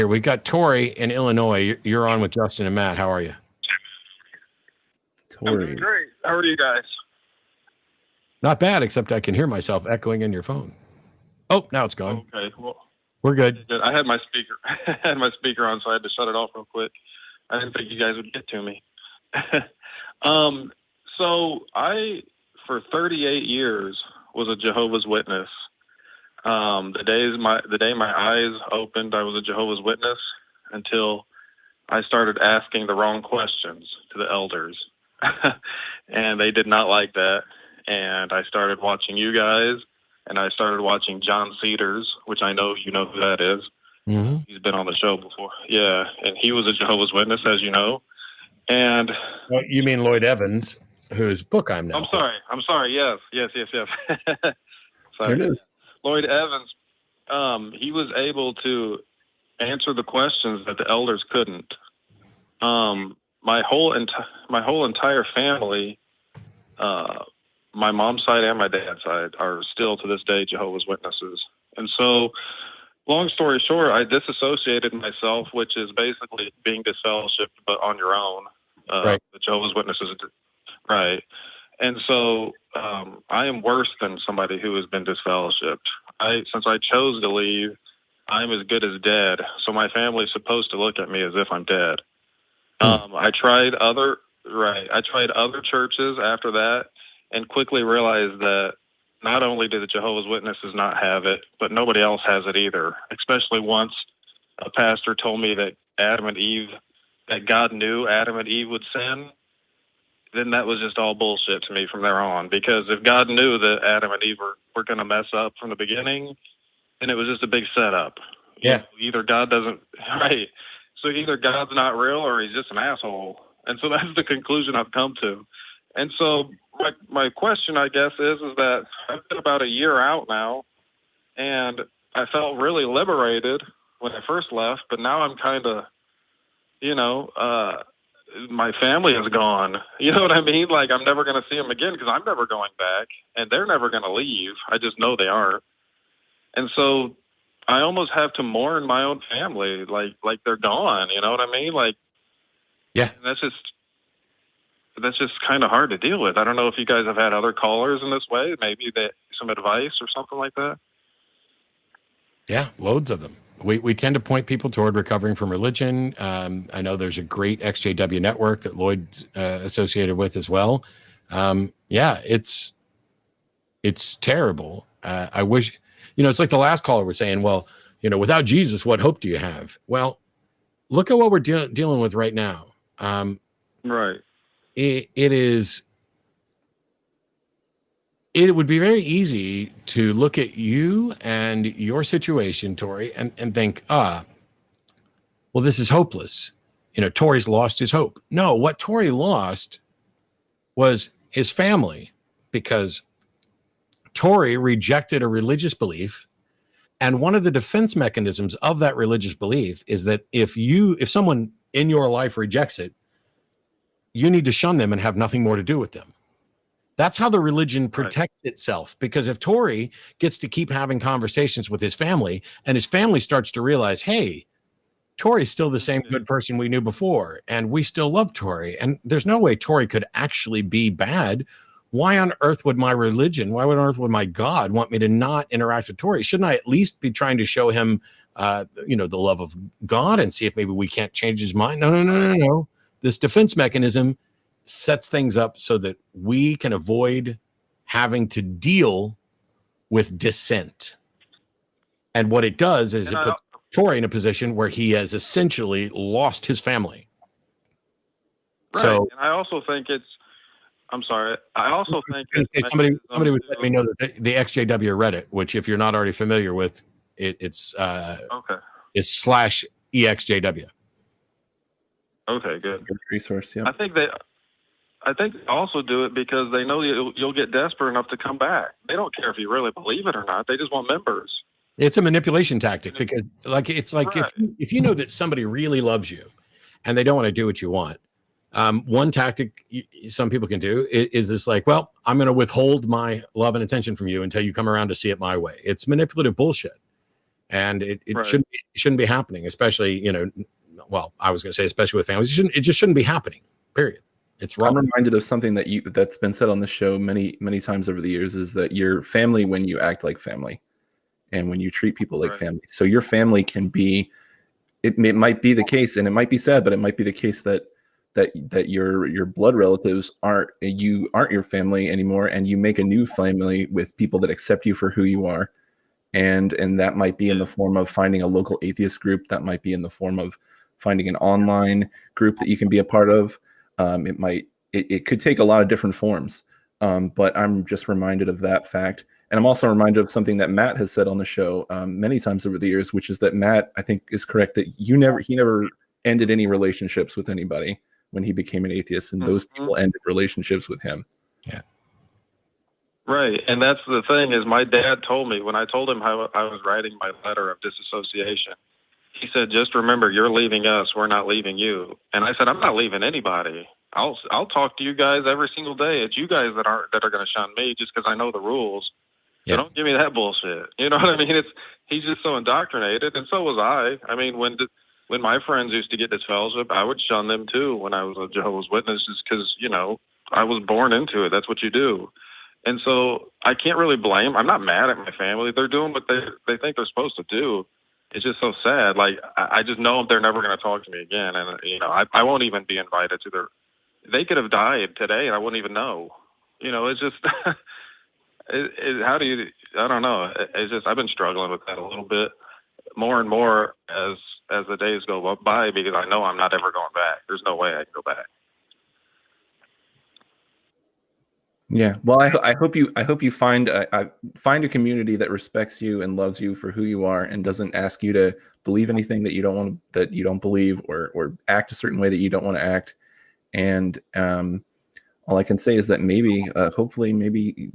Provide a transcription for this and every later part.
Here we got Tory in Illinois. You're on with Justin and Matt. How are you? Tory. I'm doing great. How are you guys? Not bad, except I can hear myself echoing in your phone. Oh, now it's gone. Okay, well, we're good. I had my speaker. I had my speaker on, so I had to shut it off real quick. I didn't think you guys would get to me. So I, for 38 years, was a Jehovah's Witness. The day my eyes opened, I was a Jehovah's Witness until I started asking the wrong questions to the elders. And they did not like that. And I started watching you guys, and I started watching John Cedars, which I know you know who that is. Mm-hmm. He's been on the show before. Yeah, and he was a Jehovah's Witness, as you know. And well, you mean Lloyd Evans, whose book I'm now. I'm sorry. Yes. There it is. Lloyd Evans, he was able to answer the questions that the elders couldn't. My whole entire family, my mom's side and my dad's side, are still to this day Jehovah's Witnesses. And so, long story short, I disassociated myself, which is basically being disfellowshipped, but on your own. Right. The Jehovah's Witnesses, right? And so, I am worse than somebody who has been disfellowshipped. Since I chose to leave, I'm as good as dead. So my family's supposed to look at me as if I'm dead. I tried other churches after that, and quickly realized that not only do the Jehovah's Witnesses not have it, but nobody else has it either. Especially once a pastor told me that that God knew Adam and Eve would sin, then that was just all bullshit to me from there on. Because if God knew that Adam and Eve were going to mess up from the beginning, then it was just a big setup. Yeah. Either God doesn't, right. So either God's not real or he's just an asshole. And so that's the conclusion I've come to. And so my question, I guess, is that I've been about a year out now, and I felt really liberated when I first left, but now I'm kind of, my family is gone. You know what I mean? Like, I'm never going to see them again because I'm never going back, and they're never going to leave. I just know they aren't. And so I almost have to mourn my own family, like they're gone. You know what I mean? Like, yeah, that's just kind of hard to deal with. I don't know if you guys have had other callers in this way, maybe some advice or something like that. Yeah, loads of them. We tend to point people toward recovering from religion. I know there's a great XJW network that Lloyd's associated with as well. Yeah, it's terrible. I wish, it's like the last caller was saying, well, without Jesus, what hope do you have? Well, look at what we're dealing with right now. Right. It would be very easy to look at you and your situation, Tory, and think, well, this is hopeless. Tory's lost his hope. No, what Tory lost was his family, because Tory rejected a religious belief. And one of the defense mechanisms of that religious belief is that if someone in your life rejects it, you need to shun them and have nothing more to do with them. That's how the religion protects itself. Because if Tory gets to keep having conversations with his family, and his family starts to realize, hey, Tory's still the same good person we knew before, and we still love Tory, and there's no way Tory could actually be bad. Why on earth would my religion, why on earth would my God want me to not interact with Tory? Shouldn't I at least be trying to show him, the love of God and see if maybe we can't change his mind? No. This defense mechanism sets things up so that we can avoid having to deal with dissent. And what it does is it puts Tory in a position where he has essentially lost his family. Right. So, and I also think somebody would let me know that the XJW Reddit, which if you're not already familiar with, it's /EXJW. Okay, good resource. Yeah, I think they also do it because they know you'll get desperate enough to come back. They don't care if you really believe it or not. They just want members. It's a manipulation tactic, because if you know that somebody really loves you and they don't want to do what you want, one tactic some people can do is this, like, well, I'm going to withhold my love and attention from you until you come around to see it my way. It's manipulative bullshit. and it Right. shouldn't be happening, especially, well, I was going to say especially with families. It just shouldn't be happening, period. It's wrong. I'm reminded of something that's been said on the show many times over the years, is that you're family when you act like family and when you treat people like Right. family. So your family can be, it might be the case, and it might be sad, but it might be the case that your blood relatives aren't your family anymore, and you make a new family with people that accept you for who you are. And that might be in the form of finding a local atheist group. That might be in the form of finding an online group that you can be a part of. It could take a lot of different forms. But I'm just reminded of that fact. And I'm also reminded of something that Matt has said on the show many times over the years, which is that Matt, I think, is correct that he never ended any relationships with anybody when he became an atheist, and those people ended relationships with him. Yeah. Right. And that's the thing, is my dad told me, when I told him how I was writing my letter of disassociation, he said, just remember, you're leaving us, we're not leaving you. And I said, I'm not leaving anybody. I'll talk to you guys every single day. It's you guys that are going to shun me just because I know the rules. So don't give me that bullshit. You know what I mean? He's just so indoctrinated, and so was I. I mean, when my friends used to get disfellowship, I would shun them too when I was a Jehovah's Witness, just because, I was born into it. That's what you do. And so I can't really blame. I'm not mad at my family. They're doing what they think they're supposed to do. It's just so sad. Like, I just know they're never going to talk to me again. And, I won't even be invited to their, they could have died today and I wouldn't even know. It's just, how do you, I don't know. It's just, I've been struggling with that a little bit more and more as the days go by, because I know I'm not ever going back. There's no way I can go back. Yeah, well, I hope you find a community that respects you and loves you for who you are, and doesn't ask you to believe anything that you don't believe, or act a certain way that you don't want to act. And all I can say is that hopefully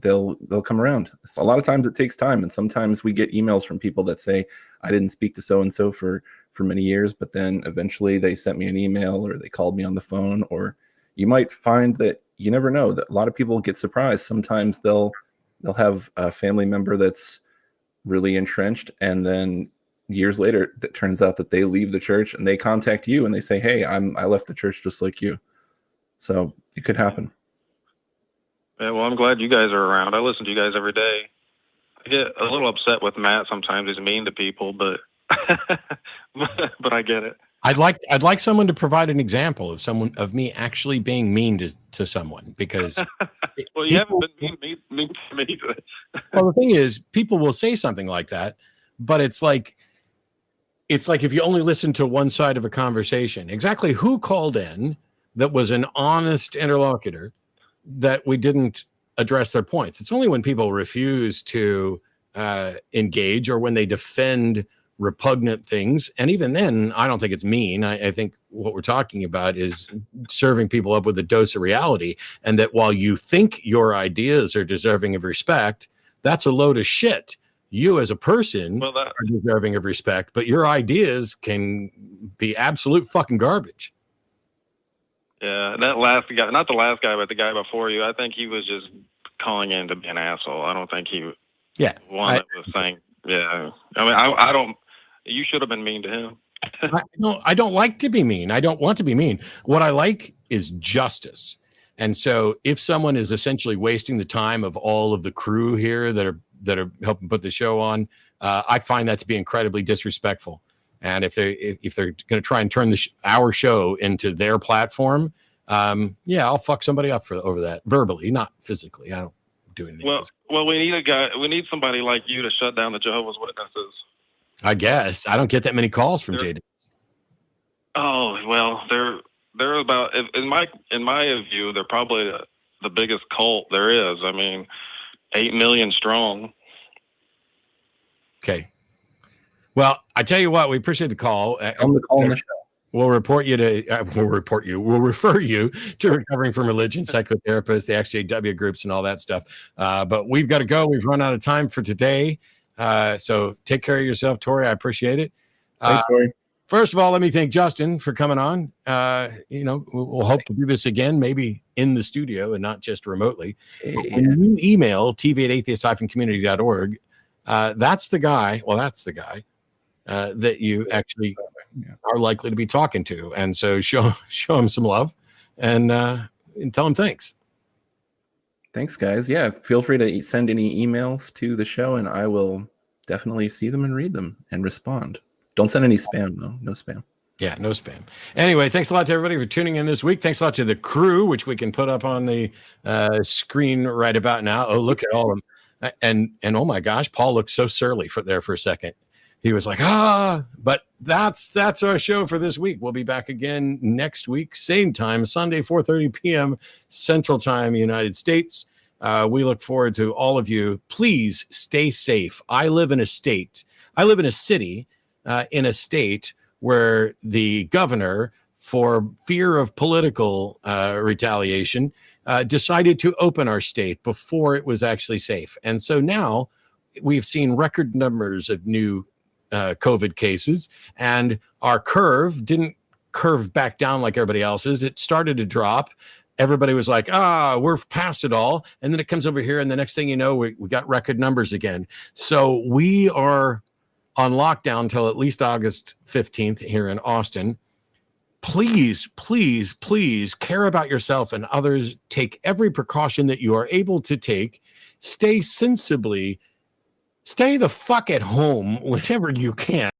they'll come around. A lot of times it takes time, and sometimes we get emails from people that say, I didn't speak to so and so for many years, but then eventually they sent me an email, or they called me on the phone. Or you might find that, you never know, that a lot of people get surprised. Sometimes they'll have a family member that's really entrenched, and then years later it turns out that they leave the church and they contact you and they say, hey, I left the church just like you. So it could happen. Yeah, well, I'm glad you guys are around. I listen to you guys every day. I get a little upset with Matt sometimes. He's mean to people, but but I get it. I'd like someone to provide an example of me actually being mean to someone, because well, you haven't been mean to me. Well, the thing is, people will say something like that, but it's like if you only listen to one side of a conversation, exactly who called in that was an honest interlocutor, that we didn't address their points. It's only when people refuse to engage, or when they defend repugnant things. And even then, I don't think it's mean. I think what we're talking about is serving people up with a dose of reality, and that while you think your ideas are deserving of respect, that's a load of shit. You as a person are deserving of respect, but your ideas can be absolute fucking garbage. Yeah, that last guy, not the last guy, but the guy before you, I think he was just calling in to be an asshole. I don't think he that was saying, yeah. I mean, I don't, you should have been mean to him. I don't like to be mean. I don't want to be mean. What I like is justice. And so if someone is essentially wasting the time of all of the crew here that are helping put the show on, I find that to be incredibly disrespectful. And if they're going to try and turn our show into their platform, I'll fuck somebody up over that, verbally, not physically. I don't do anything. Well, we need somebody like you to shut down the Jehovah's Witnesses. I guess I don't get that many calls from JD. Oh, well, they're about, in my view, they're probably the biggest cult there is. I mean, 8 million strong. Okay. Well, I tell you what, we appreciate the call. On the call on the show. We'll refer you to Recovering from Religion, psychotherapists, the XJW groups, and all that stuff. But we've got to go. We've run out of time for today. So take care of yourself, Tory. I appreciate it. Thanks, Tory. First of all, let me thank Justin for coming on. We'll hope to do this again, maybe in the studio and not just remotely. When you email tv@atheist-community.org, that's the guy. Well, that's the guy that you actually Yeah. are likely to be talking to. And so show them some love and tell them thanks. Thanks, guys. Yeah, feel free to send any emails to the show, and I will definitely see them and read them and respond. Don't send any spam, though. No spam. Yeah, no spam. Anyway, thanks a lot to everybody for tuning in this week. Thanks a lot to the crew, which we can put up on the screen right about now. Oh, look at all of them. And oh my gosh, Paul looked so surly for a second. He was like, but that's our show for this week. We'll be back again next week, same time, Sunday, 4:30 p.m. Central Time, United States. We look forward to all of you. Please stay safe. I live in a city, in a state where the governor, for fear of political retaliation, decided to open our state before it was actually safe. And so now we've seen record numbers of new COVID cases, and our curve didn't curve back down like everybody else's. It started to drop. Everybody was like, we're past it all. And then it comes over here, and the next thing you know, we got record numbers again. So we are on lockdown till at least August 15th here in Austin. Please, please, please care about yourself and others. Take every precaution that you are able to take. Stay sensibly. Stay the fuck at home whenever you can.